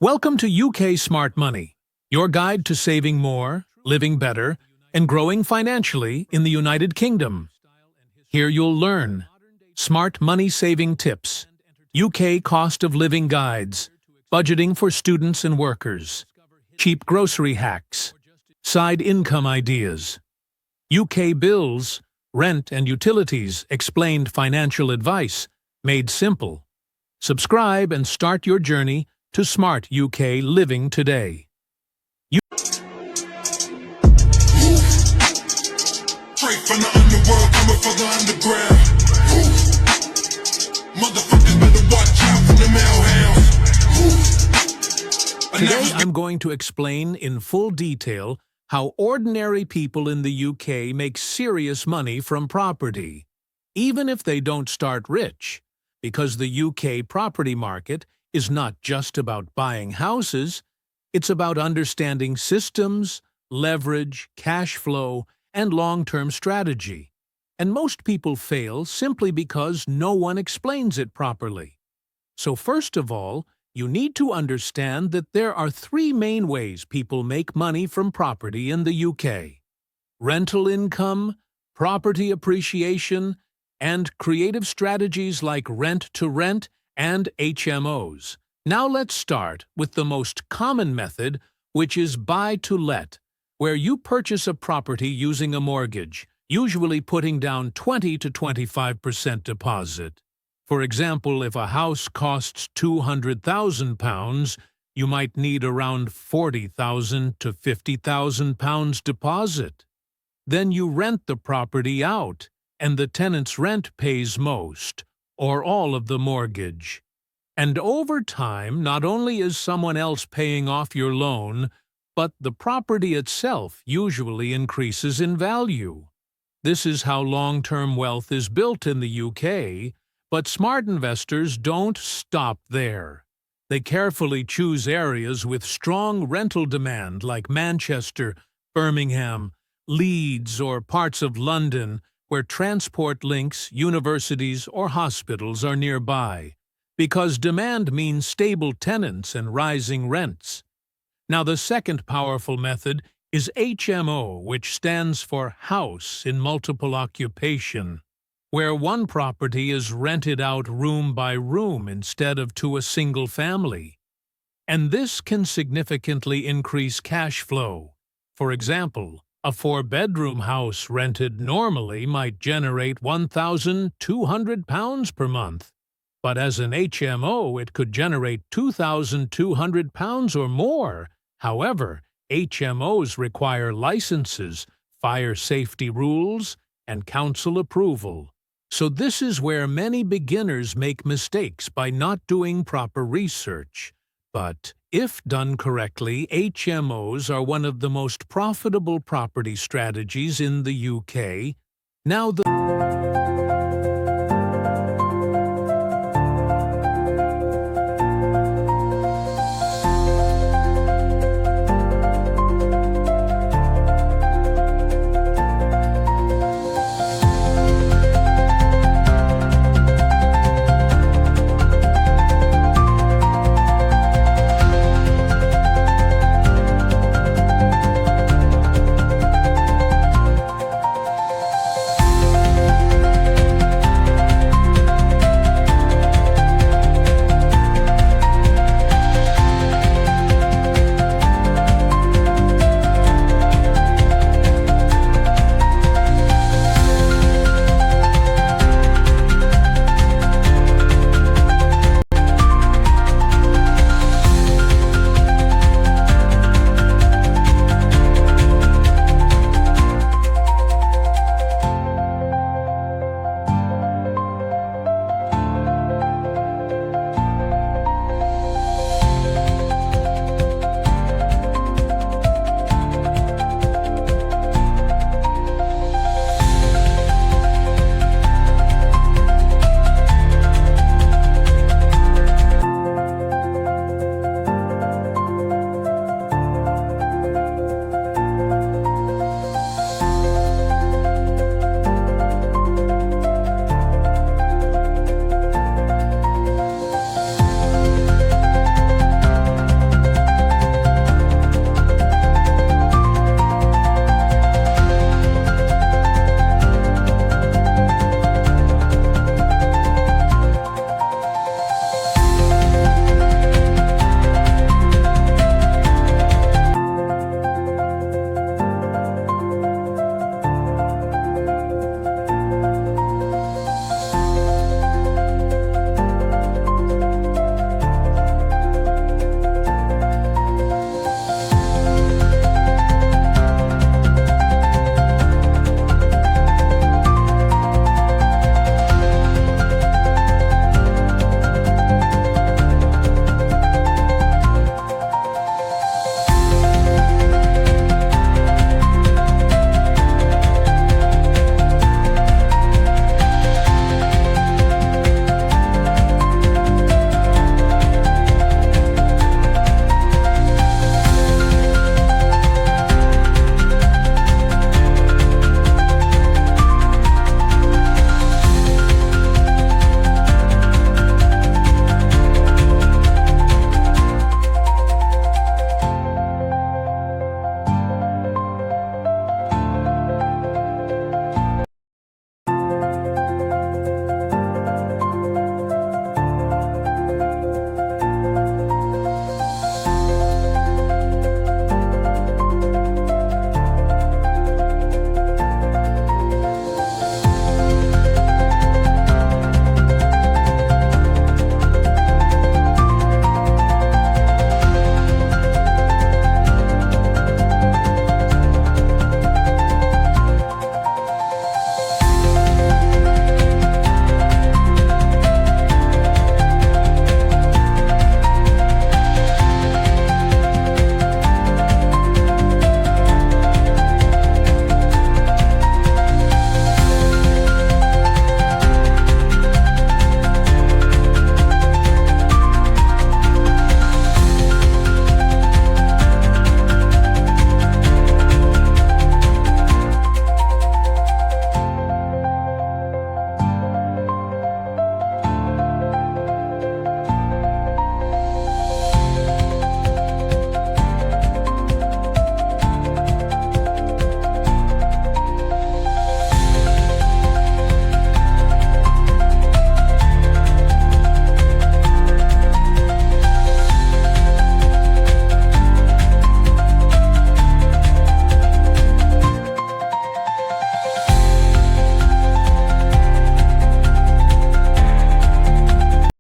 Welcome to UK Smart Money, your guide to saving more, living better, and growing financially in the United Kingdom. Here you'll learn smart money saving tips, UK cost of living guides, budgeting for students and workers, cheap grocery hacks, side income ideas, UK bills, rent and utilities explained financial advice made simple. Subscribe and start your journey to smart UK living today. Straight from the underworld, coming from the underground. Motherfuckers better watch out for the mailhouse. Today I'm going to explain in full detail how ordinary people in the UK make serious money from property, even if they don't start rich, because the UK property market is not just about buying houses, it's about understanding systems, leverage, cash flow, and long-term strategy. And most people fail simply because no one explains it properly. So first of all, you need to understand that there are three main ways people make money from property in the UK: rental income, property appreciation, and creative strategies like rent-to-rent and HMOs. Now let's start with the most common method, which is buy-to-let, where you purchase a property using a mortgage, usually putting down 20 to 25% deposit. For example, if a house costs £200,000, you might need around £40,000 to £50,000 deposit. Then you rent the property out, and the tenant's rent pays most, or all of the mortgage. And over time, not only is someone else paying off your loan, but the property itself usually increases in value. This is how long-term wealth is built in the UK, but smart investors don't stop there. They carefully choose areas with strong rental demand like Manchester, Birmingham, Leeds, or parts of London, where transport links, universities, or hospitals are nearby, because demand means stable tenants and rising rents. Now, the second powerful method is HMO, which stands for House in Multiple Occupation, where one property is rented out room by room instead of to a single family. And this can significantly increase cash flow. For example, a 4-bedroom house rented normally might generate £1,200 per month, but as an HMO it could generate £2,200 or more. However, HMOs require licenses, fire safety rules, and council approval. So this is where many beginners make mistakes by not doing proper research. But if done correctly, HMOs are one of the most profitable property strategies in the UK. Now